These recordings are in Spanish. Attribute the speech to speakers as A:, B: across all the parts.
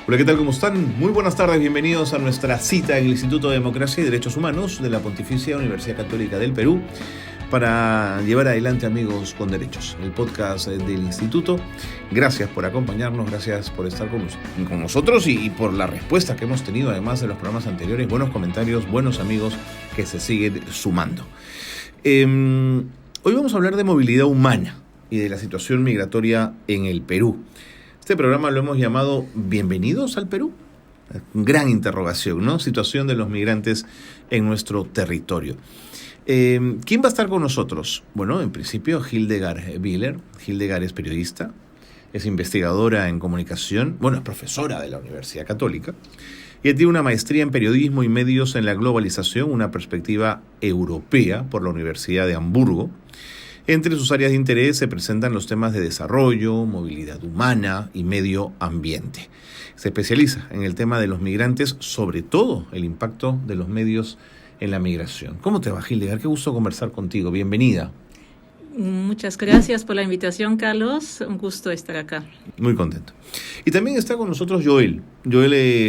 A: Hola, ¿qué tal? ¿Cómo están? Muy buenas tardes, bienvenidos a nuestra cita en el Instituto de Democracia y Derechos Humanos de la Pontificia Universidad Católica del Perú para llevar adelante Amigos con Derechos, el podcast del Instituto. Gracias por acompañarnos, gracias por estar con nosotros y por la respuesta que hemos tenido, además de los programas anteriores, buenos comentarios, buenos amigos que se siguen sumando. Hoy vamos a hablar de movilidad humana y de la situación migratoria en el Perú. Este programa lo hemos llamado Bienvenidos al Perú. Gran interrogación, ¿no? Situación de los migrantes en nuestro territorio. ¿Quién va a estar con nosotros? Bueno, en principio Hildegard Bieler. Hildegard es periodista, es investigadora en comunicación, bueno, es profesora de la Universidad Católica y tiene una maestría en periodismo y medios en la globalización, una perspectiva europea por la Universidad de Hamburgo. Entre sus áreas de interés se presentan los temas de desarrollo, movilidad humana y medio ambiente. Se especializa en el tema de los migrantes, sobre todo el impacto de los medios en la migración. ¿Cómo te va, Hildegard? Qué gusto conversar contigo. Bienvenida.
B: Muchas gracias por la invitación, Carlos. Un gusto estar acá.
A: Muy contento. Y también está con nosotros Joel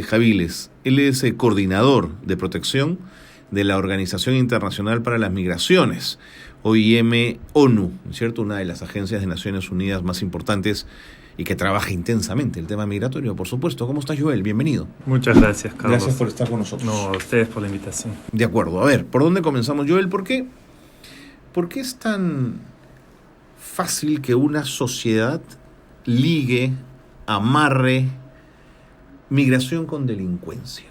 A: Javiles. Él es coordinador de protección de la Organización Internacional para las Migraciones, OIM-ONU, ¿cierto? Una de las agencias de Naciones Unidas más importantes y que trabaja intensamente el tema migratorio, por supuesto. ¿Cómo estás, Joel? Bienvenido.
C: Muchas gracias, Carlos.
A: Gracias por estar con nosotros.
C: No, a ustedes por la invitación.
A: De acuerdo. A ver, ¿por dónde comenzamos, Joel? ¿Por qué es tan fácil que una sociedad ligue, amarre migración con delincuencia?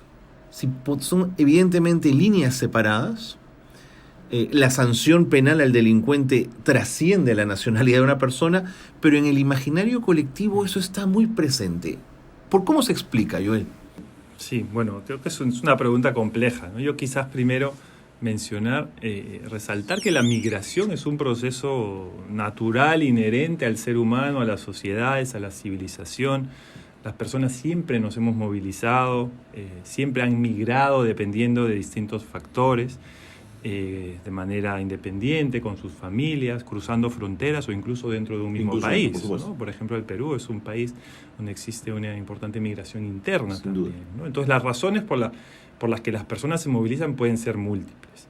A: Si son evidentemente líneas separadas, la sanción penal al delincuente trasciende la nacionalidad de una persona, pero en el imaginario colectivo eso está muy presente. ¿Por cómo se explica, Joel?
C: Sí, bueno, creo que es una pregunta compleja, ¿no? Yo quizás primero mencionar, resaltar que la migración es un proceso natural, inherente al ser humano, a las sociedades, a la civilización. Las personas siempre nos hemos movilizado, siempre han migrado dependiendo de distintos factores, de manera independiente, con sus familias, cruzando fronteras o incluso dentro de un mismo país, ¿no? Por ejemplo, el Perú es un país donde existe una importante migración interna también, ¿no? Entonces, las razones por las que las personas se movilizan pueden ser múltiples,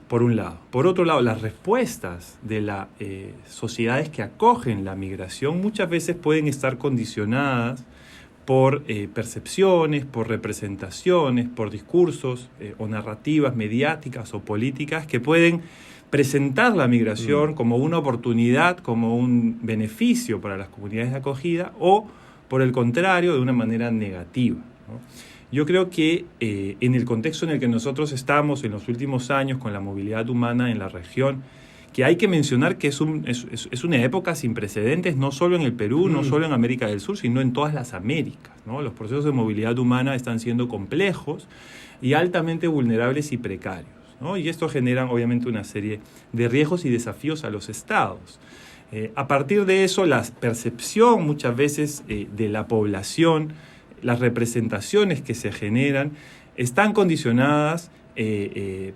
C: por un lado. Por otro lado, las respuestas de las sociedades que acogen la migración muchas veces pueden estar condicionadas por percepciones, por representaciones, por discursos o narrativas mediáticas o políticas que pueden presentar la migración como una oportunidad, como un beneficio para las comunidades de acogida o, por el contrario, de una manera negativa, ¿no? Yo creo que en el contexto en el que nosotros estamos en los últimos años con la movilidad humana en la región, que hay que mencionar que es una época sin precedentes, no solo en el Perú, no solo en América del Sur, sino en todas las Américas, ¿no? Los procesos de movilidad humana están siendo complejos y altamente vulnerables y precarios, ¿no? Y esto genera obviamente una serie de riesgos y desafíos a los estados. A partir de eso, la percepción muchas veces de la población, las representaciones que se generan, están condicionadas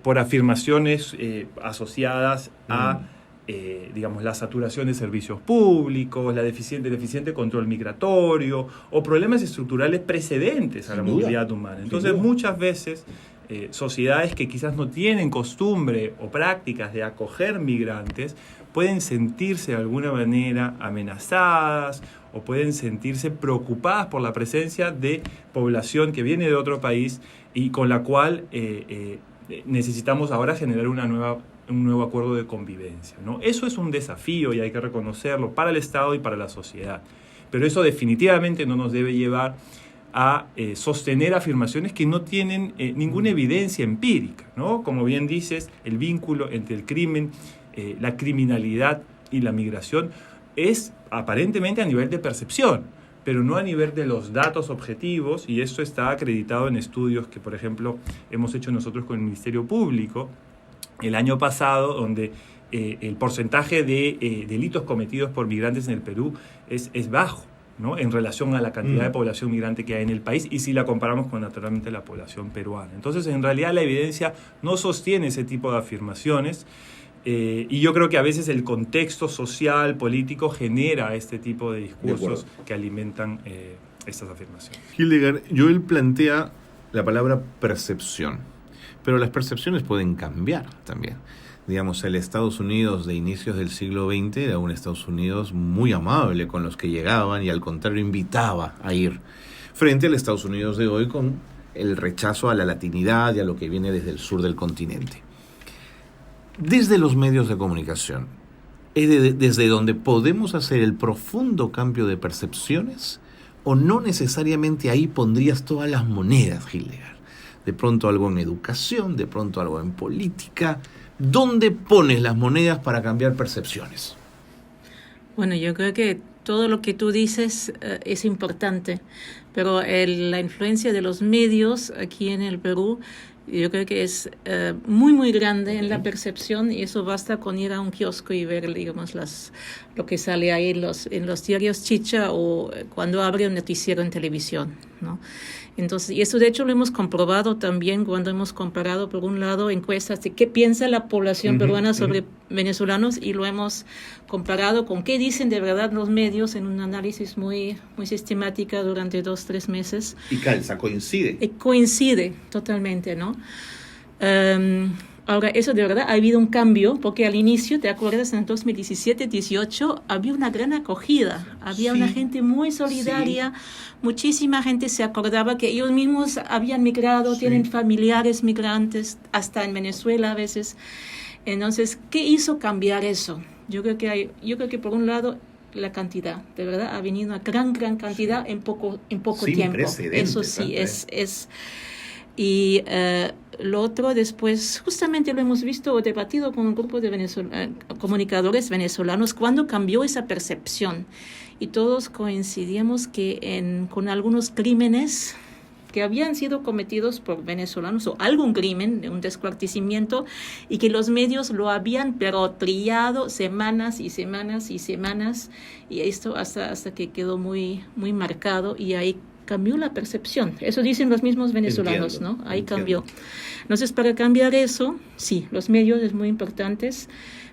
C: por afirmaciones asociadas a, digamos, la saturación de servicios públicos, el deficiente control migratorio o problemas estructurales precedentes a la movilidad humana. Entonces, muchas veces sociedades que quizás no tienen costumbre o prácticas de acoger migrantes pueden sentirse de alguna manera amenazadas o pueden sentirse preocupadas por la presencia de población que viene de otro país y con la cual necesitamos ahora generar un nuevo acuerdo de convivencia, ¿no? Eso es un desafío y hay que reconocerlo para el Estado y para la sociedad. Pero eso definitivamente no nos debe llevar a sostener afirmaciones que no tienen ninguna evidencia empírica, ¿no? Como bien dices, el vínculo entre el crimen, la criminalidad y la migración es aparentemente a nivel de percepción, pero no a nivel de los datos objetivos, y esto está acreditado en estudios que, por ejemplo, hemos hecho nosotros con el Ministerio Público el año pasado, donde el porcentaje de delitos cometidos por migrantes en el Perú es bajo, ¿no? En relación a la cantidad de población migrante que hay en el país y si la comparamos con naturalmente la población peruana. Entonces, en realidad la evidencia no sostiene ese tipo de afirmaciones y yo creo que a veces el contexto social, político genera este tipo de discursos que alimentan estas afirmaciones.
A: Hildegard, Joel plantea la palabra percepción, pero las percepciones pueden cambiar también. Digamos, el Estados Unidos de inicios del siglo XX era un Estados Unidos muy amable con los que llegaban y al contrario invitaba a ir, frente al Estados Unidos de hoy con el rechazo a la latinidad y a lo que viene desde el sur del continente. Desde los medios de comunicación, ¿es desde donde podemos hacer el profundo cambio de percepciones o no necesariamente ahí pondrías todas las monedas, Hildegard? De pronto algo en educación, de pronto algo en política. ¿Dónde pones las monedas para cambiar percepciones?
B: Bueno, yo creo que todo lo que tú dices es importante, pero la influencia de los medios aquí en el Perú, yo creo que es muy, muy grande en la percepción, y eso basta con ir a un kiosco y ver, digamos, lo que sale ahí en los diarios chicha o cuando abre un noticiero en televisión, ¿no? Entonces, y eso de hecho lo hemos comprobado también cuando hemos comparado, por un lado, encuestas de qué piensa la población peruana sobre venezolanos, y lo hemos comparado con qué dicen de verdad los medios en un análisis muy, muy sistemática durante 2-3 meses.
A: Y calza, coincide.
B: Coincide totalmente, ¿no? Ahora, eso de verdad ha habido un cambio, porque al inicio, ¿te acuerdas? En 2017-18 había una gran acogida, había una gente muy solidaria, muchísima gente se acordaba que ellos mismos habían migrado, tienen familiares migrantes, hasta en Venezuela a veces. Entonces, ¿qué hizo cambiar eso? Yo creo que por un lado la cantidad, de verdad, ha venido una gran cantidad en poco tiempo. Eso sí, es y lo otro después, justamente lo hemos visto o debatido con un grupo de comunicadores venezolanos, cuando cambió esa percepción. Y todos coincidíamos que con algunos crímenes que habían sido cometidos por venezolanos, o algún crimen, un descuartizamiento, y que los medios lo habían pero trillado semanas y semanas y semanas, y esto hasta que quedó muy, muy marcado, y ahí cambió la percepción. Eso dicen los mismos venezolanos,
A: Entiendo,
B: ¿no? Ahí cambió. Entonces, para cambiar eso, sí, los medios es muy importantes,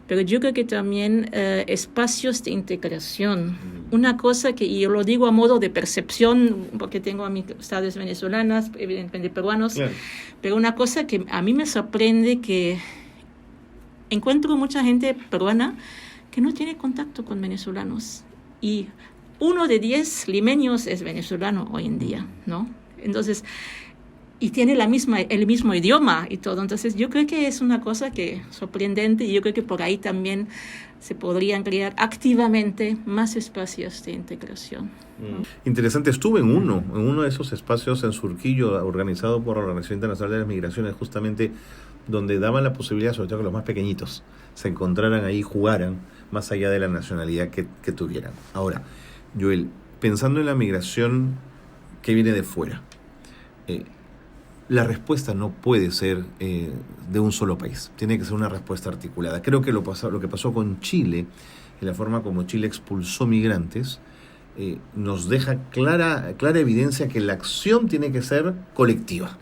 B: pero yo creo que también espacios de integración. Una cosa y yo lo digo a modo de percepción, porque tengo amistades venezolanas, evidentemente peruanos, claro, pero una cosa que a mí me sorprende, que encuentro mucha gente peruana que no tiene contacto con venezolanos, y 1 de 10 limeños es venezolano hoy en día, ¿no? Entonces, y tiene el mismo idioma y todo. Entonces, yo creo que es una cosa que sorprendente, y yo creo que por ahí también se podrían crear activamente más espacios de integración, ¿no?
A: Interesante. Estuve en uno de esos espacios en Surquillo, organizado por la Organización Internacional de las Migraciones, justamente donde daban la posibilidad, sobre todo que los más pequeñitos se encontraran ahí, jugaran, más allá de la nacionalidad que tuvieran. Ahora, Joel, pensando en la migración que viene de fuera, la respuesta no puede ser de un solo país, tiene que ser una respuesta articulada. Creo que lo que pasó con Chile, y la forma como Chile expulsó migrantes, nos deja clara evidencia que la acción tiene que ser colectiva.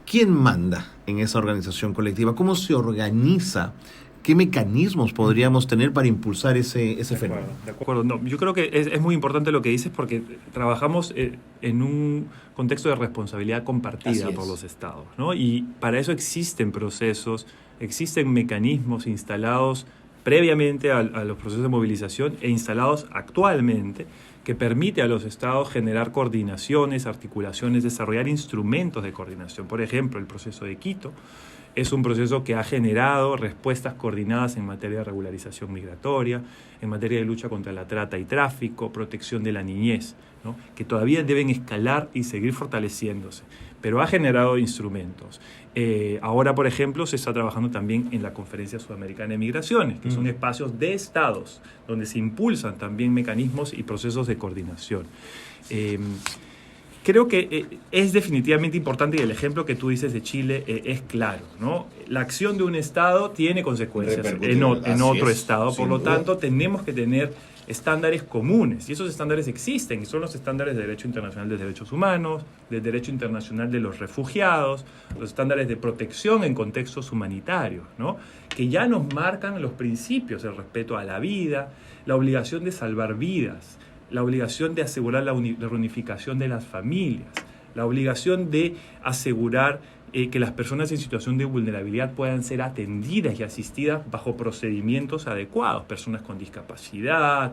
A: ¿Quién manda en esa organización colectiva? ¿Cómo se organiza? ¿Qué mecanismos podríamos tener para impulsar ese fenómeno?
C: De acuerdo. No, yo creo que es muy importante lo que dices, porque trabajamos en un contexto de responsabilidad compartida por los estados, ¿no? Y para eso existen procesos, existen mecanismos instalados previamente a los procesos de movilización e instalados actualmente, que permite a los estados generar coordinaciones, articulaciones, desarrollar instrumentos de coordinación. Por ejemplo, el proceso de Quito es un proceso que ha generado respuestas coordinadas en materia de regularización migratoria, en materia de lucha contra la trata y tráfico, protección de la niñez, ¿no? Que todavía deben escalar y seguir fortaleciéndose, pero ha generado instrumentos. Ahora, por ejemplo, se está trabajando también en la Conferencia Sudamericana de Migraciones, que son espacios de estados donde se impulsan también mecanismos y procesos de coordinación. Creo que es definitivamente importante, y el ejemplo que tú dices de Chile es claro, ¿no? La acción de un Estado tiene consecuencias en otro Estado, por lo tanto tenemos que tener estándares comunes, y esos estándares existen, y son los estándares de Derecho Internacional de Derechos Humanos, del Derecho Internacional de los Refugiados, los estándares de protección en contextos humanitarios, ¿no? Que ya nos marcan los principios: el respeto a la vida, la obligación de salvar vidas, la obligación de asegurar la reunificación de las familias, la obligación de asegurar que las personas en situación de vulnerabilidad puedan ser atendidas y asistidas bajo procedimientos adecuados, personas con discapacidad,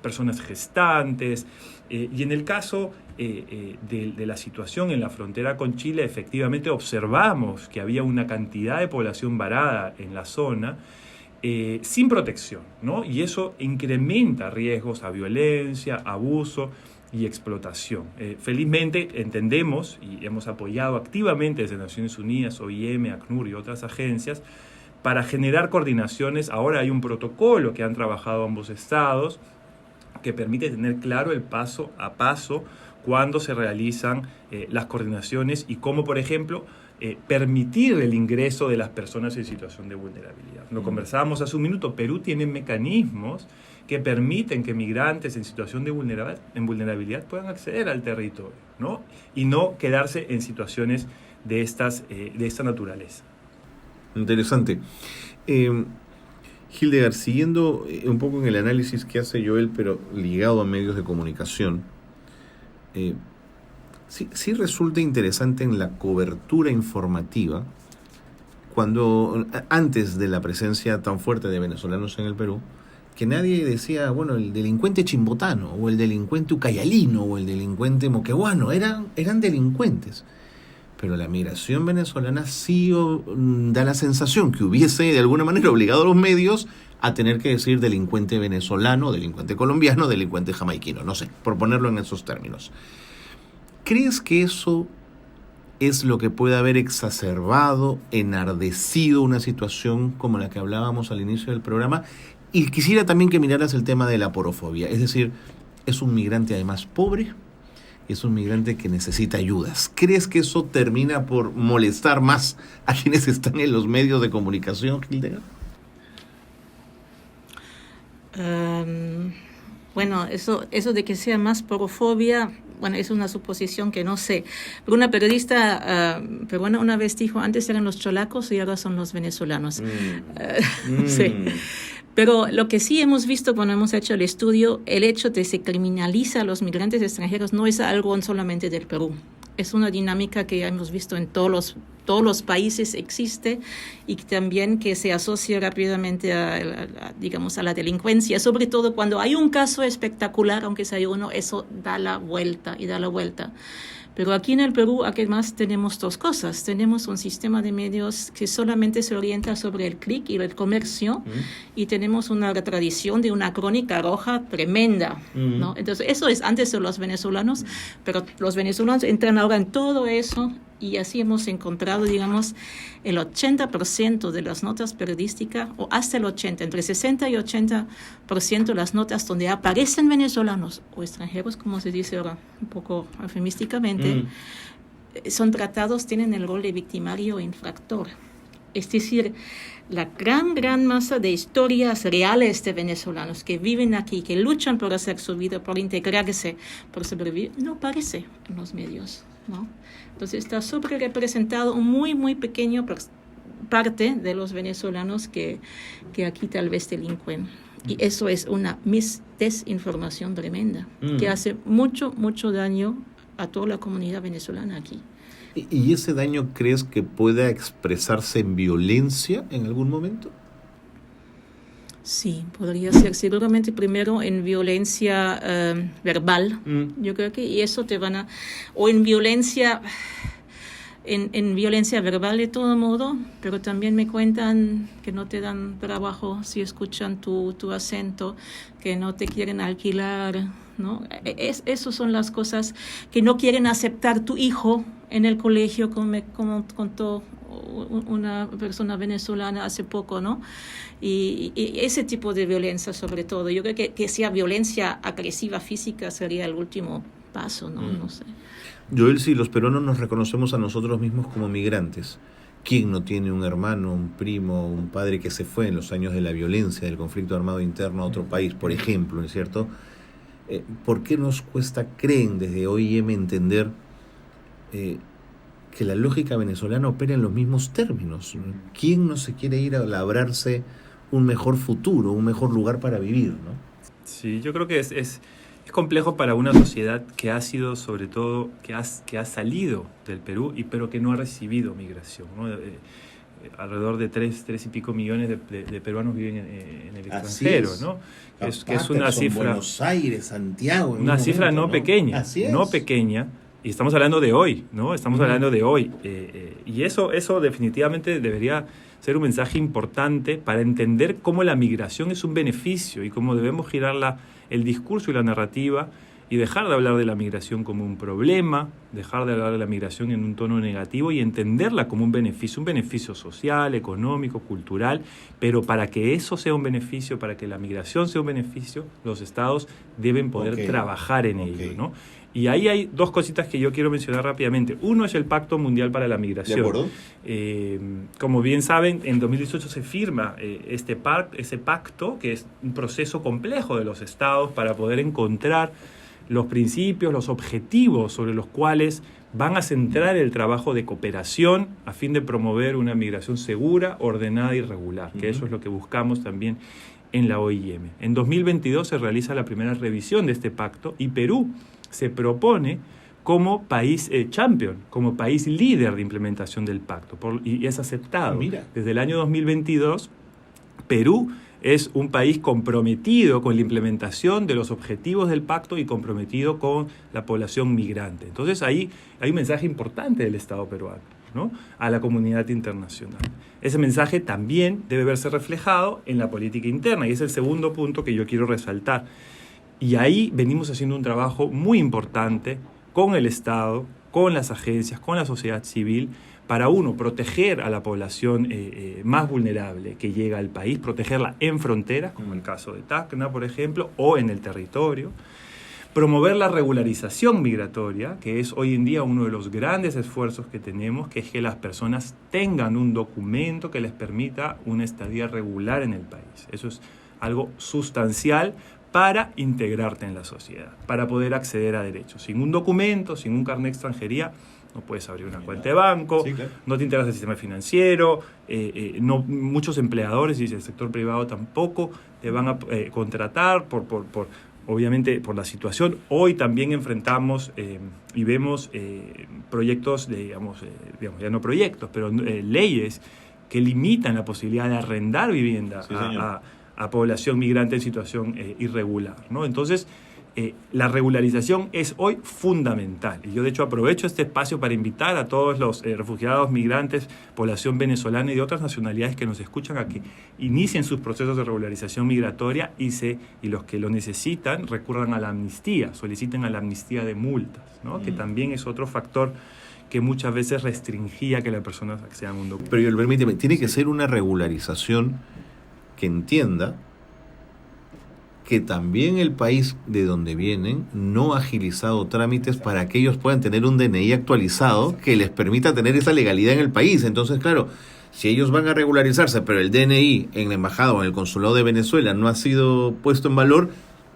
C: personas gestantes. Y en el caso de la situación en la frontera con Chile, efectivamente observamos que había una cantidad de población varada en la zona sin protección, ¿no? Y eso incrementa riesgos a violencia, abuso y explotación. Felizmente entendemos y hemos apoyado activamente desde Naciones Unidas, OIM, ACNUR y otras agencias para generar coordinaciones. Ahora hay un protocolo que han trabajado ambos estados que permite tener claro el paso a paso cuando se realizan las coordinaciones y cómo, por ejemplo, permitir el ingreso de las personas en situación de vulnerabilidad. Lo conversábamos hace un minuto, Perú tiene mecanismos que permiten que migrantes en situación de vulnerabilidad puedan acceder al territorio, ¿no? Y no quedarse en situaciones de esta naturaleza.
A: Interesante. Hildegard, siguiendo un poco en el análisis que hace Joel, pero ligado a medios de comunicación, sí resulta interesante en la cobertura informativa, cuando antes de la presencia tan fuerte de venezolanos en el Perú, que nadie decía, bueno, el delincuente chimbotano, o el delincuente ucayalino, o el delincuente moqueguano, eran delincuentes. Pero la migración venezolana sí da la sensación que hubiese de alguna manera obligado a los medios a tener que decir delincuente venezolano, delincuente colombiano, delincuente jamaiquino, no sé, por ponerlo en esos términos. ¿Crees que eso es lo que puede haber exacerbado, enardecido una situación como la que hablábamos al inicio del programa? Y quisiera también que miraras el tema de la porofobia, es decir, es un migrante además pobre, es un migrante que necesita ayudas. ¿Crees que eso termina por molestar más a quienes están en los medios de comunicación, Hildegard?
B: Bueno, eso de que sea más porofobia, bueno, es una suposición que no sé. Pero una periodista peruana una vez dijo, antes eran los cholacos y ahora son los venezolanos. Sí. Pero lo que sí hemos visto cuando hemos hecho el estudio, el hecho de que se criminaliza a los migrantes extranjeros no es algo solamente del Perú. Es una dinámica que ya hemos visto en todos los países, existe, y también que se asocia rápidamente a la delincuencia, sobre todo cuando hay un caso espectacular, aunque sea uno, eso da la vuelta. Pero aquí en el Perú, además, tenemos dos cosas. Tenemos un sistema de medios que solamente se orienta sobre el clic y el comercio, y tenemos una tradición de una crónica roja tremenda, ¿no? Entonces, eso es antes de los venezolanos, pero los venezolanos entran ahora en todo eso, y así hemos encontrado, digamos, el 80% de las notas periodísticas, o hasta el 80%, entre 60 y 80% de las notas donde aparecen venezolanos o extranjeros, como se dice ahora un poco eufemísticamente, son tratados, tienen el rol de victimario e infractor. Es decir, la gran masa de historias reales de venezolanos que viven aquí, que luchan por hacer su vida, por integrarse, por sobrevivir, no aparece en los medios, ¿no? Entonces está sobre representado un muy pequeño parte de los venezolanos que aquí tal vez delinquen. Y eso es una desinformación tremenda, que hace mucho daño a toda la comunidad venezolana aquí.
A: ¿Y ese daño crees que pueda expresarse en violencia en algún momento?
B: Sí, podría ser seguramente primero en violencia verbal. Yo creo que y eso o en violencia verbal de todo modo, pero también me cuentan que no te dan trabajo si escuchan tu acento, que no te quieren alquilar, ¿no? Esas son las cosas que no quieren aceptar tu hijo en el colegio, como me contó una persona venezolana hace poco, ¿no? Y ese tipo de violencia sobre todo. Yo creo que sea violencia agresiva física sería el último paso, ¿no? No sé.
A: Joel, si los peruanos nos reconocemos a nosotros mismos como migrantes, ¿quién no tiene un hermano, un primo, un padre que se fue en los años de la violencia, del conflicto armado interno a otro país, por ejemplo, ¿no es cierto? ¿Por qué nos cuesta, creen desde OIM, entender que la lógica venezolana opera en los mismos términos? ¿Quién no se quiere ir a labrarse un mejor futuro, un mejor lugar para vivir, ¿no?
C: Sí, yo creo que es Es complejo para una sociedad que ha sido, sobre todo, que ha salido del Perú, pero que no ha recibido migración, ¿no? Alrededor de 3 y pico millones de peruanos viven en el extranjero, ¿no? Que es una cifra...
A: Buenos Aires, Santiago...
C: Una cifra no pequeña,
A: Así es.
C: no pequeña, y estamos hablando de hoy, ¿no? Estamos hablando de hoy. Y eso definitivamente debería ser un mensaje importante para entender cómo la migración es un beneficio y cómo debemos girar el discurso y la narrativa y dejar de hablar de la migración como un problema, dejar de hablar de la migración en un tono negativo y entenderla como un beneficio social, económico, cultural, pero para que eso sea un beneficio, para que la migración sea un beneficio, los estados deben poder trabajar en ello, ¿no? Y ahí hay 2 cositas que yo quiero mencionar rápidamente. Uno es el Pacto Mundial para la Migración.
A: ¿De acuerdo?
C: Como bien saben, en 2018 se firma ese pacto, que es un proceso complejo de los estados para poder encontrar los principios, los objetivos sobre los cuales van a centrar el trabajo de cooperación a fin de promover una migración segura, ordenada y regular, que eso es lo que buscamos también en la OIM. En 2022 se realiza la primera revisión de este pacto y Perú se propone como país champion, como país líder de implementación del pacto, y es aceptado. Desde el año 2022, Perú es un país comprometido con la implementación de los objetivos del pacto y comprometido con la población migrante. Entonces ahí hay un mensaje importante del Estado peruano, ¿no?, a la comunidad internacional. Ese mensaje también debe verse reflejado en la política interna y es el segundo punto que yo quiero resaltar. Y ahí venimos haciendo un trabajo muy importante con el Estado, con las agencias, con la sociedad civil, para proteger a la población más vulnerable que llega al país, protegerla en fronteras, como el caso de Tacna, por ejemplo, o en el territorio, promover la regularización migratoria, que es hoy en día uno de los grandes esfuerzos que tenemos, que es que las personas tengan un documento que les permita una estadía regular en el país. Eso es algo sustancial para integrarte en la sociedad, para poder acceder a derechos. Sin un documento, sin un carnet de extranjería, no puedes abrir una cuenta de banco, sí, claro, no te integras al sistema financiero, muchos empleadores y el sector privado tampoco te van a contratar obviamente por la situación. Hoy también enfrentamos y vemos proyectos, ya no proyectos, pero leyes que limitan la posibilidad de arrendar vivienda a población migrante en situación irregular, ¿no? Entonces, la regularización es hoy fundamental. Y yo, de hecho, aprovecho este espacio para invitar a todos los refugiados, migrantes, población venezolana y de otras nacionalidades que nos escuchan a que inicien sus procesos de regularización migratoria y los que lo necesitan recurran a la amnistía, soliciten a la amnistía de multas, ¿no? Que también es otro factor que muchas veces restringía que las personas accedan a un documento.
A: Pero permíteme, tiene que ser una regularización que entienda que también el país de donde vienen no ha agilizado trámites para que ellos puedan tener un DNI actualizado que les permita tener esa legalidad en el país. Entonces, claro, si ellos van a regularizarse, pero el DNI en la embajada o en el consulado de Venezuela no ha sido puesto en valor,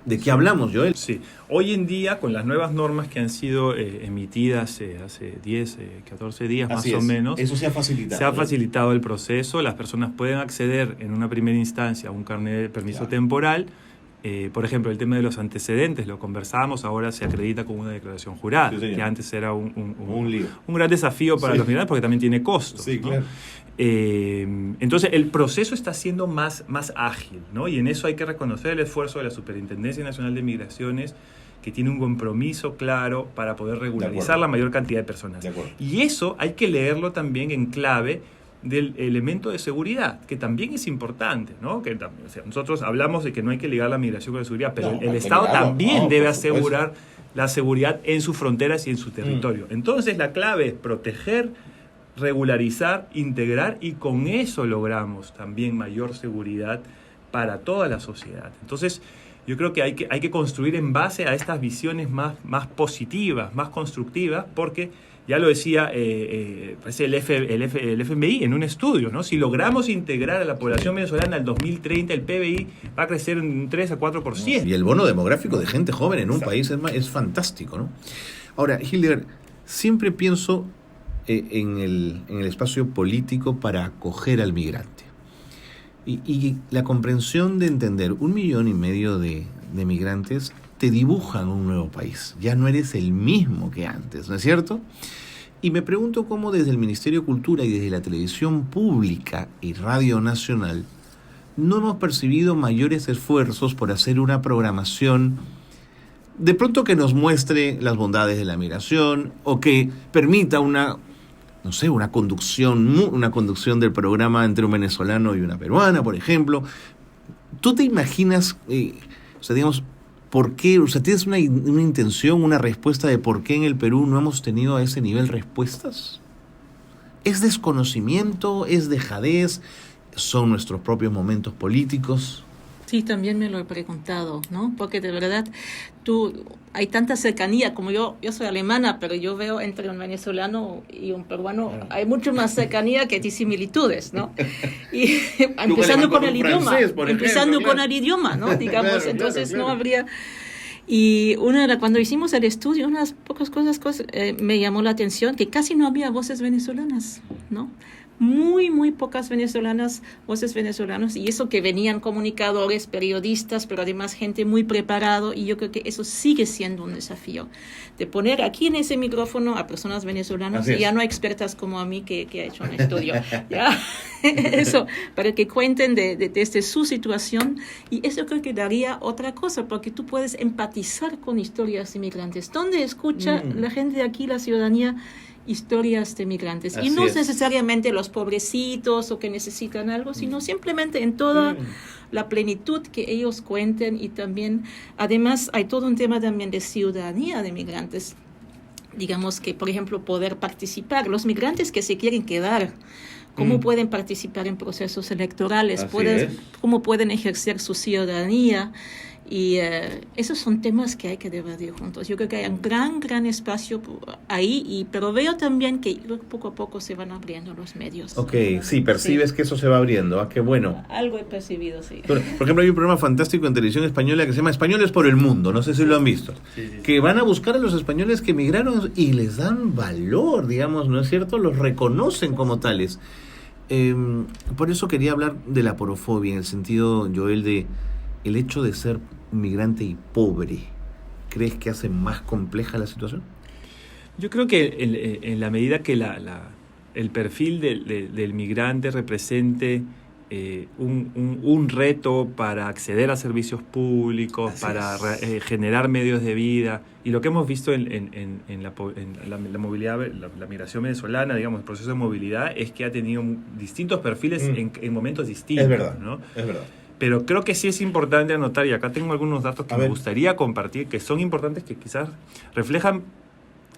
A: ¿de qué hablamos, Joel?
C: Sí, hoy en día, con las nuevas normas que han sido emitidas hace 10, 14 días más o menos,
A: eso se ha facilitado.
C: Se ha facilitado el proceso, las personas pueden acceder en una primera instancia a un carnet de permiso temporal. Por ejemplo, el tema de los antecedentes, lo conversábamos, ahora se acredita como una declaración jurada, que antes era un gran desafío para los migrantes porque también tiene costos. Sí, claro. Entonces, el proceso está siendo más ágil, ¿no? Y en eso hay que reconocer el esfuerzo de la Superintendencia Nacional de Migraciones, que tiene un compromiso claro para poder regularizar la mayor cantidad de personas. Y eso hay que leerlo también en clave del elemento de seguridad, que también es importante, ¿no? Nosotros hablamos de que no hay que ligar la migración con la seguridad, pero el Estado también debe asegurar la seguridad en sus fronteras y en su territorio. Entonces, la clave es proteger, regularizar, integrar, y con eso logramos también mayor seguridad para toda la sociedad. Entonces, yo creo que hay que construir en base a estas visiones más positivas, más constructivas, porque ya lo decía el FMI en un estudio, ¿no? Si logramos integrar a la población venezolana al 2030, el PBI va a crecer en un 3 a 4%.
A: Y el bono demográfico de gente joven en un país es fantástico, ¿no? Ahora, Hildegard, siempre pienso en el espacio político para acoger al migrante. Y la comprensión de entender 1,5 millones de migrantes te dibujan un nuevo país. Ya no eres el mismo que antes, ¿no es cierto? Y me pregunto cómo desde el Ministerio de Cultura y desde la televisión pública y Radio Nacional no hemos percibido mayores esfuerzos por hacer una programación de pronto que nos muestre las bondades de la migración o que permita una conducción del programa entre un venezolano y una peruana, por ejemplo. ¿Tú te imaginas, por qué, tienes una intención, una respuesta de por qué en el Perú no hemos tenido a ese nivel respuestas? ¿Es desconocimiento? ¿Es dejadez? ¿Son nuestros propios momentos políticos?
B: Sí, también me lo he preguntado, ¿no? Porque de verdad hay tanta cercanía, como yo soy alemana, pero yo veo entre un venezolano y un peruano, hay mucho más cercanía que similitudes, ¿no? Y empezando con el idioma, el idioma, ¿no? Digamos, entonces no habría... Y cuando hicimos el estudio, unas pocas cosas me llamó la atención, que casi no había voces venezolanas, ¿no? Muy, muy pocas voces venezolanas, y eso que venían comunicadores, periodistas, pero además gente muy preparado, y yo creo que eso sigue siendo un desafío, de poner aquí en ese micrófono a personas venezolanas, y ya no expertas como a mí que ha hecho un estudio, ¿ya? Eso, para que cuenten desde su situación, y eso creo que daría otra cosa, porque tú puedes empatizar con historias inmigrantes. ¿Dónde escucha la gente de aquí, la ciudadanía, historias de migrantes? Y no necesariamente los pobrecitos o que necesitan algo, sino simplemente en toda la plenitud que ellos cuenten. Y también, además, hay todo un tema también de ciudadanía de migrantes. Digamos que, por ejemplo, poder participar. Los migrantes que se quieren quedar, ¿cómo pueden participar en procesos electorales? ¿Cómo pueden ejercer su ciudadanía? Y esos son temas que hay que debatir juntos. Yo creo que hay un gran espacio ahí, pero veo también que poco a poco se van abriendo los medios.
A: Ok, sí, percibes que eso se va abriendo. Ah, qué bueno.
B: Algo he percibido, sí.
A: Por ejemplo, hay un programa fantástico en televisión española que se llama Españoles por el Mundo, no sé si lo han visto, que van a buscar a los españoles que emigraron y les dan valor, digamos, ¿no es cierto? Los reconocen como tales. Por eso quería hablar de la porofobia, en el sentido, Joel, de el hecho de ser migrante y pobre. ¿Crees que hace más compleja la situación?
C: Yo creo que en la medida que el perfil del migrante represente un reto para acceder a servicios públicos, para generar medios de vida, y lo que hemos visto en la movilidad, la migración venezolana, digamos, el proceso de movilidad, es que ha tenido distintos perfiles en momentos distintos.
A: Es verdad,
C: ¿no?
A: Es verdad.
C: Pero creo que sí es importante anotar, y acá tengo algunos datos que me gustaría compartir, que son importantes, que quizás reflejan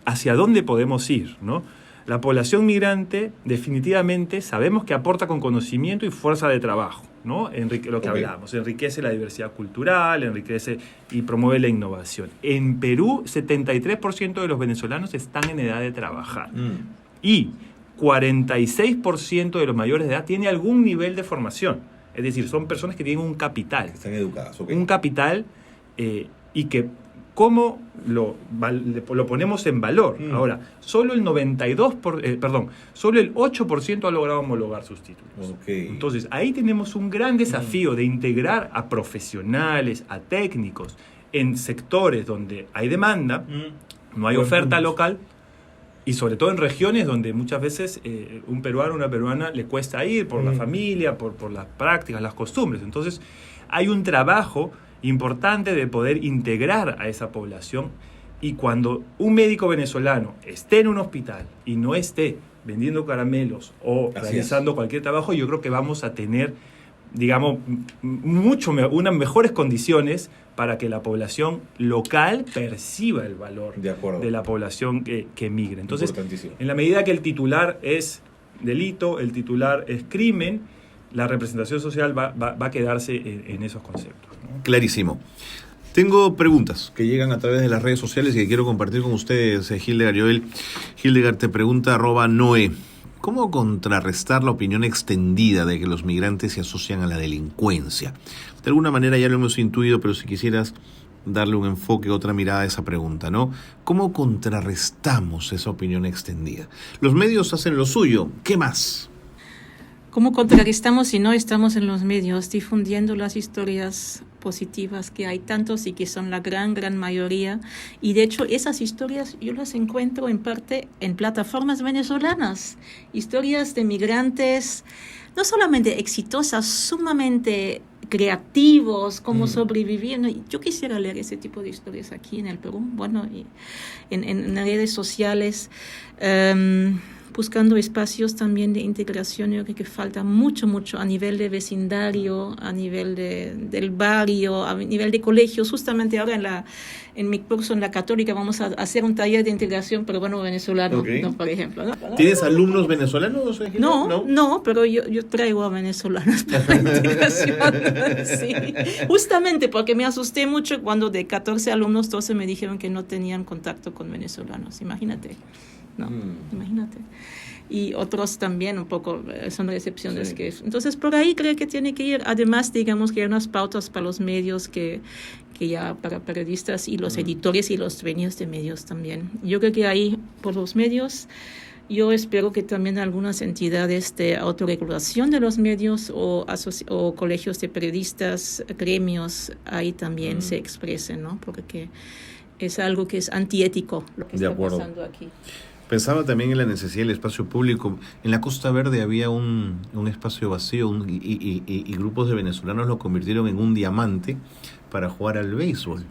C: hacia dónde podemos ir, ¿no? La población migrante definitivamente sabemos que aporta con conocimiento y fuerza de trabajo, ¿no? Lo que hablábamos, enriquece la diversidad cultural, enriquece y promueve la innovación. En Perú, 73% de los venezolanos están en edad de trabajar. Y 46% de los mayores de edad tiene algún nivel de formación. Es decir, son personas que tienen un capital.
A: Están educadas,
C: un capital y que cómo lo ponemos en valor. Ahora, solo el 8% ha logrado homologar sus títulos. Entonces, ahí tenemos un gran desafío de integrar a profesionales, a técnicos, en sectores donde hay demanda, no hay oferta local, y sobre todo en regiones donde muchas veces un peruano o una peruana le cuesta ir por la familia, por las prácticas, las costumbres. Entonces, hay un trabajo importante de poder integrar a esa población, y cuando un médico venezolano esté en un hospital y no esté vendiendo caramelos o realizando cualquier trabajo, yo creo que vamos a tener, digamos, unas mejores condiciones para que la población local perciba el valor de la población que migra. Entonces, en la medida que el titular es delito, el titular es crimen, la representación social va a quedarse en esos conceptos, ¿no?
A: Clarísimo. Tengo preguntas que llegan a través de las redes sociales y que quiero compartir con ustedes, Hildegard. Joel, Hildegard te pregunta, @Noé, ¿cómo contrarrestar la opinión extendida de que los migrantes se asocian a la delincuencia? De alguna manera ya lo hemos intuido, pero si quisieras darle un enfoque, otra mirada a esa pregunta, ¿no? ¿Cómo contrarrestamos esa opinión extendida? Los medios hacen lo suyo, ¿qué más?
B: ¿Cómo contrarrestamos si no estamos en los medios difundiendo las historias positivas que hay tantos y que son la gran mayoría? Y de hecho esas historias yo las encuentro en parte en plataformas venezolanas, historias de migrantes no solamente exitosas, sumamente creativos, cómo sobrevivir. Yo quisiera leer ese tipo de historias aquí en el Perú, bueno, y en redes sociales. Buscando espacios también de integración. Yo creo que falta mucho a nivel de vecindario, a nivel del barrio, a nivel de colegios. Justamente ahora en mi curso en la Católica vamos a hacer un taller de integración, pero bueno, venezolano,
A: Okay.
B: ¿no? Por ejemplo, ¿no?
A: ¿Tienes alumnos venezolanos?
B: No, pero yo traigo a venezolanos para la integración. Sí. Justamente porque me asusté mucho cuando de 14 alumnos, 12 me dijeron que no tenían contacto con venezolanos. Imagínate. No, imagínate. Y otros también un poco son excepciones.
A: Sí.
B: Entonces, por ahí creo que tiene que ir. Además, digamos que hay unas pautas para los medios que ya para periodistas y los editores y los dueños de medios también. Yo creo que ahí, por los medios, yo espero que también algunas entidades de autorregulación de los medios o colegios de periodistas, gremios, ahí también se expresen, ¿no? Porque es algo que es antiético lo que está pasando aquí.
A: Pensaba también en la necesidad del espacio público. En la Costa Verde había un espacio vacío y grupos de venezolanos lo convirtieron en un diamante para jugar al béisbol.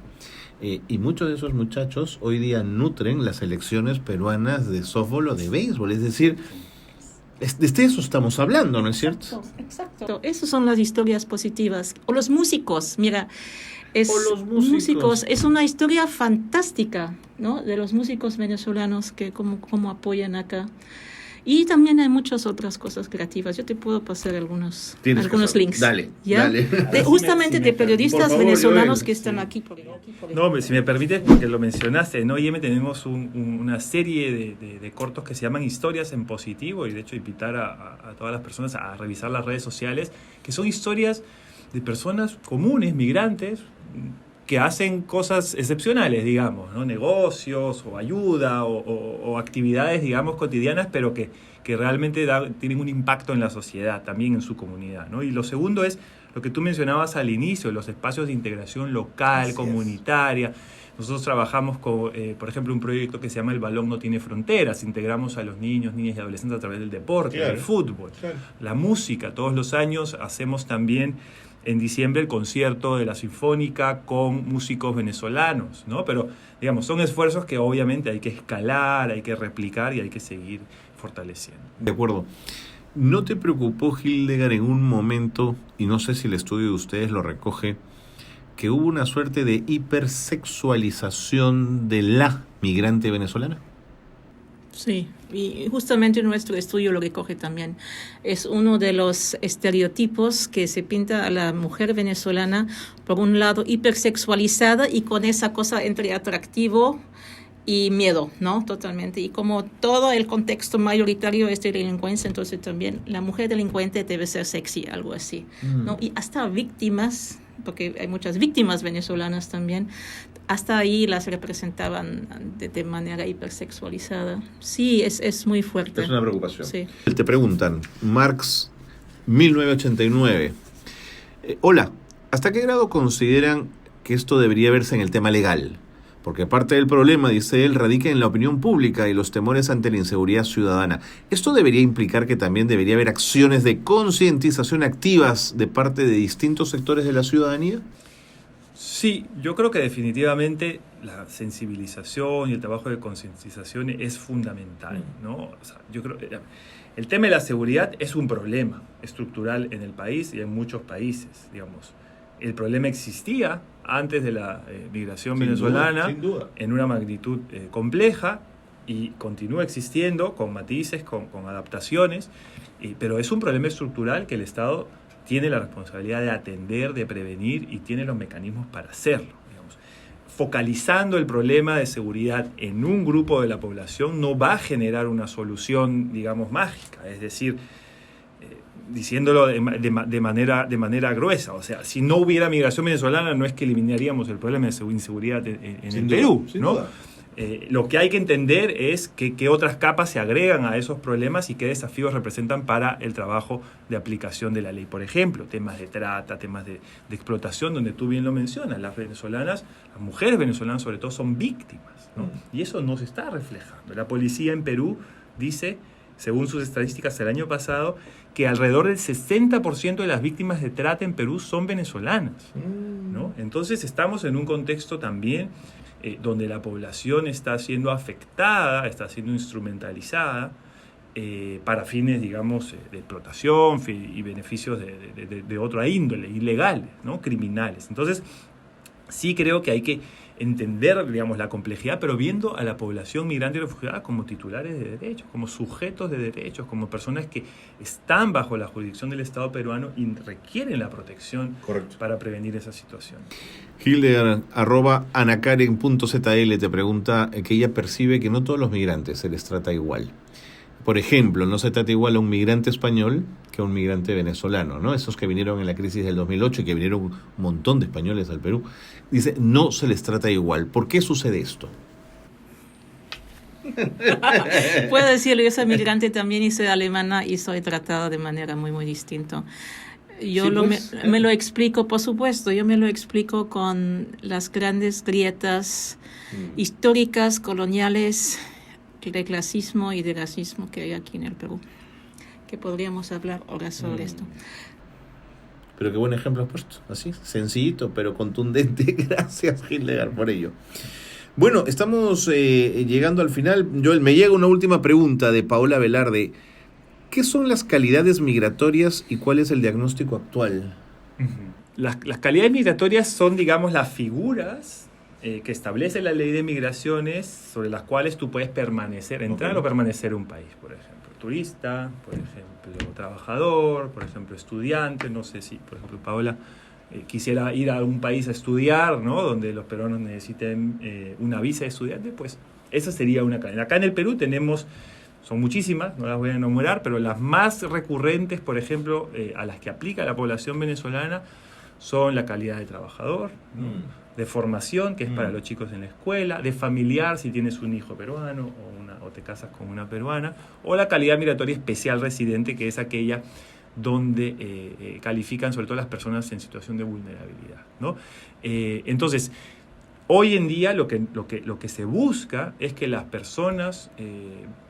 A: Y muchos de esos muchachos hoy día nutren las selecciones peruanas de softball o de béisbol. Es decir, de eso estamos hablando, ¿no es cierto?
B: Exacto. Esas son las historias positivas. O los músicos, mira.
A: Los músicos.
B: Es una historia fantástica, ¿no? De los músicos venezolanos que cómo apoyan acá. Y también hay muchas otras cosas creativas. Yo te puedo pasar algunos links.
A: Dale.
B: Justamente de periodistas
A: favor,
B: venezolanos
A: Joel,
B: que están aquí.
C: No, si me permites, porque lo mencionaste, ¿no? IEM tenemos una serie de cortos que se llaman Historias en Positivo, y de hecho invitar a todas las personas a revisar las redes sociales, que son historias de personas comunes, migrantes, que hacen cosas excepcionales, digamos, ¿no? Negocios o ayuda o actividades, digamos, cotidianas, pero que realmente tienen un impacto en la sociedad, también en su comunidad, ¿no? Y lo segundo es lo que tú mencionabas al inicio, los espacios de integración local, comunitaria. Nosotros trabajamos con, por ejemplo, un proyecto que se llama El Balón No Tiene Fronteras. Integramos a los niños, niñas y adolescentes a través del deporte, del fútbol, la música. Todos los años hacemos también en diciembre el concierto de la Sinfónica con músicos venezolanos, ¿no? Pero, digamos, son esfuerzos que obviamente hay que escalar, hay que replicar y hay que seguir fortaleciendo.
A: De acuerdo. ¿No te preocupó, Hildegard, en un momento, y no sé si el estudio de ustedes lo recoge, que hubo una suerte de hipersexualización de la migrante venezolana?
B: Sí, y justamente nuestro estudio lo recoge también. Es uno de los estereotipos que se pinta a la mujer venezolana, por un lado, hipersexualizada y con esa cosa entre atractivo y miedo, ¿no? Totalmente. Y como todo el contexto mayoritario es de delincuencia, entonces también la mujer delincuente debe ser sexy, algo así, ¿no? Y hasta víctimas, porque hay muchas víctimas venezolanas también, hasta ahí las representaban de manera hipersexualizada. Sí, es muy fuerte.
A: Es una preocupación.
B: Sí.
A: Te preguntan, Marx, 1989. Hola, ¿hasta qué grado consideran que esto debería verse en el tema legal? Porque parte del problema, dice él, radica en la opinión pública y los temores ante la inseguridad ciudadana. ¿Esto debería implicar que también debería haber acciones de concientización activas de parte de distintos sectores de la ciudadanía?
C: Sí, yo creo que definitivamente la sensibilización y el trabajo de concientización es fundamental, ¿no? O sea, yo creo que el tema de la seguridad es un problema estructural en el país y en muchos países, digamos. El problema existía antes de la migración venezolana,
A: sin duda.
C: En una magnitud compleja, y continúa existiendo con matices, con adaptaciones, pero es un problema estructural que el Estado tiene la responsabilidad de atender, de prevenir, y tiene los mecanismos para hacerlo. Digamos. Focalizando el problema de seguridad en un grupo de la población no va a generar una solución, digamos, mágica, es decir, diciéndolo de manera gruesa. O sea, si no hubiera migración venezolana, no es que eliminaríamos el problema de inseguridad en el Perú, ¿no? Lo que hay que entender es qué otras capas se agregan a esos problemas y qué desafíos representan para el trabajo de aplicación de la ley. Por ejemplo, temas de trata, temas de explotación, donde tú bien lo mencionas, las mujeres venezolanas sobre todo son víctimas, ¿no? Y eso no se está reflejando. La policía en Perú dice, según sus estadísticas el año pasado, que alrededor del 60% de las víctimas de trata en Perú son venezolanas, ¿no? Entonces estamos en un contexto también donde la población está siendo afectada, está siendo instrumentalizada para fines, digamos, de explotación y beneficios de otra índole, ilegales, ¿no? Criminales. Entonces, sí creo que hay que entender, digamos, la complejidad, pero viendo a la población migrante y refugiada como titulares de derechos, como sujetos de derechos, como personas que están bajo la jurisdicción del Estado peruano y requieren la protección. Correcto. Para prevenir esa situación.
A: Hildegard, @anakaren.zl te pregunta que ella percibe que no todos los migrantes se les trata igual. Por ejemplo, no se trata igual a un migrante español que a un migrante venezolano, ¿no? Esos que vinieron en la crisis del 2008 y que vinieron un montón de españoles al Perú. Dice, no se les trata igual. ¿Por qué sucede esto?
B: Puedo decirlo, yo soy migrante también y soy alemana y soy tratada de manera muy, muy distinta. Yo
A: sí, pues,
B: me lo explico, por supuesto, yo me lo explico con las grandes grietas históricas, coloniales, de clasismo y de racismo que hay aquí en el Perú, que podríamos hablar horas sobre esto.
A: Pero qué buen ejemplo has puesto, así, sencillito pero contundente. Gracias, Hildegard, por ello. Bueno, estamos llegando al final. Joel, me llega una última pregunta de Paola Velarde. ¿Qué son las calidades migratorias y cuál es el diagnóstico actual?
C: Las calidades migratorias son, digamos, las figuras que establece la ley de migraciones sobre las cuales tú puedes permanecer, entrar o permanecer en un país. Por ejemplo, turista, por ejemplo, trabajador, por ejemplo, estudiante. No sé si, por ejemplo, Paola quisiera ir a un país a estudiar, ¿no? Donde los peruanos necesiten una visa de estudiante, pues esa sería una cadena. Acá en el Perú son muchísimas, no las voy a enumerar, pero las más recurrentes, por ejemplo, a las que aplica la población venezolana, son la calidad de trabajador, ¿no? De formación, que es para los chicos en la escuela, de familiar, si tienes un hijo peruano o te casas con una peruana, o la calidad migratoria especial residente, que es aquella donde califican sobre todo las personas en situación de vulnerabilidad, ¿no? Entonces, hoy en día lo que se busca es que las personas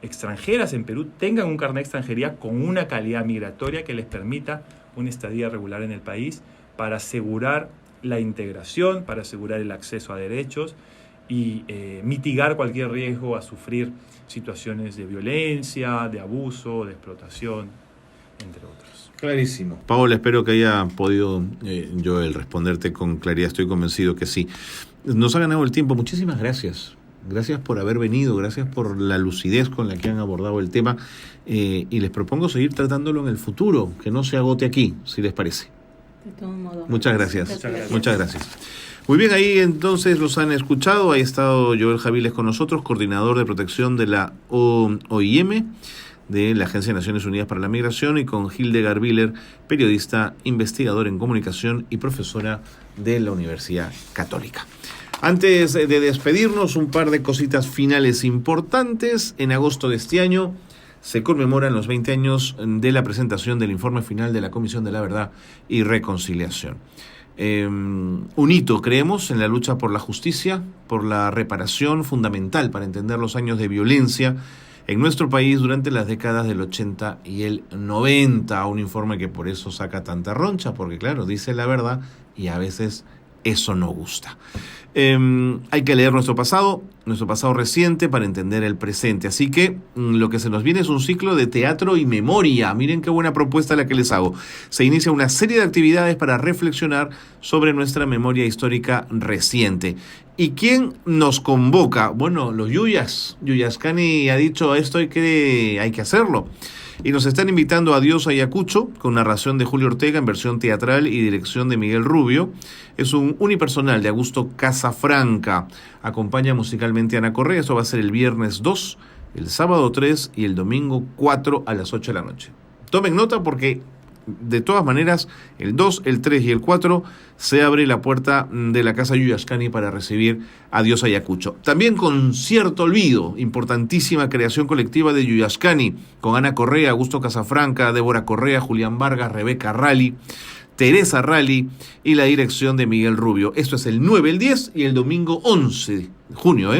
C: extranjeras en Perú tengan un carnet de extranjería con una calidad migratoria que les permita una estadía regular en el país para asegurar la integración, para asegurar el acceso a derechos y mitigar cualquier riesgo a sufrir situaciones de violencia, de abuso, de explotación, entre otros.
A: Clarísimo. Paola, espero que haya podido Joel responderte con claridad. Estoy convencido que sí. Nos ha ganado el tiempo. Muchísimas gracias. Gracias por haber venido, gracias por la lucidez con la que han abordado el tema y les propongo seguir tratándolo en el futuro, que no se agote aquí, si les parece.
B: De todo modo.
A: Muchas gracias. Muchas gracias. Muy bien, ahí entonces los han escuchado. Ahí ha estado Joel Javiles con nosotros, coordinador de protección de la OIM, de la Agencia de Naciones Unidas para la Migración, y con Hildegard Biller, periodista, investigadora en comunicación y profesora de la Universidad Católica. Antes de despedirnos, un par de cositas finales importantes. En agosto de este año se conmemoran los 20 años de la presentación del informe final de la Comisión de la Verdad y Reconciliación. Un hito, creemos, en la lucha por la justicia, por la reparación, fundamental para entender los años de violencia en nuestro país durante las décadas del 80 y el 90. Un informe que por eso saca tanta roncha, porque claro, dice la verdad y a veces eso no gusta. Hay que leer nuestro pasado reciente para entender el presente. Así que lo que se nos viene es un ciclo de teatro y memoria. Miren qué buena propuesta la que les hago. Se inicia una serie de actividades para reflexionar sobre nuestra memoria histórica reciente. ¿Y quién nos convoca? Bueno, los Yuyas. Yuyascani ha dicho esto hay que hacerlo. Y nos están invitando a Dios Ayacucho, con narración de Julio Ortega en versión teatral y dirección de Miguel Rubio. Es un unipersonal de Augusto Casafranca. Acompaña musicalmente a Ana Correa. Esto va a ser el viernes 2, el sábado 3 y el domingo 4 a las 8 de la noche. Tomen nota porque De todas maneras, el 2, el 3 y el 4 se abre la puerta de la Casa Yuyascani para recibir a Dios Ayacucho. También con cierto olvido, importantísima creación colectiva de Yuyascani, con Ana Correa, Augusto Casafranca, Débora Correa, Julián Vargas, Rebeca Rally, Teresa Rally y la dirección de Miguel Rubio. Esto es el 9, el 10 y el domingo 11 de junio,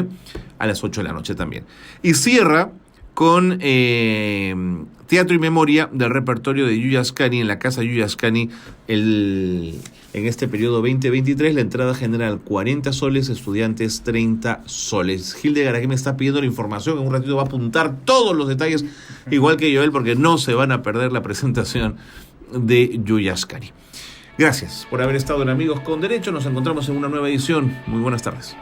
A: a las 8 de la noche también. Y cierra con Teatro y Memoria del repertorio de Yuyascani en la Casa Yuyascani en este periodo 2023. La entrada general 40 soles, estudiantes 30 soles. Hildegard aquí me está pidiendo la información, en un ratito va a apuntar todos los detalles, igual que Joel, porque no se van a perder la presentación de Yuyascani. Gracias por haber estado en Amigos con Derecho. Nos encontramos en una nueva edición. Muy buenas tardes.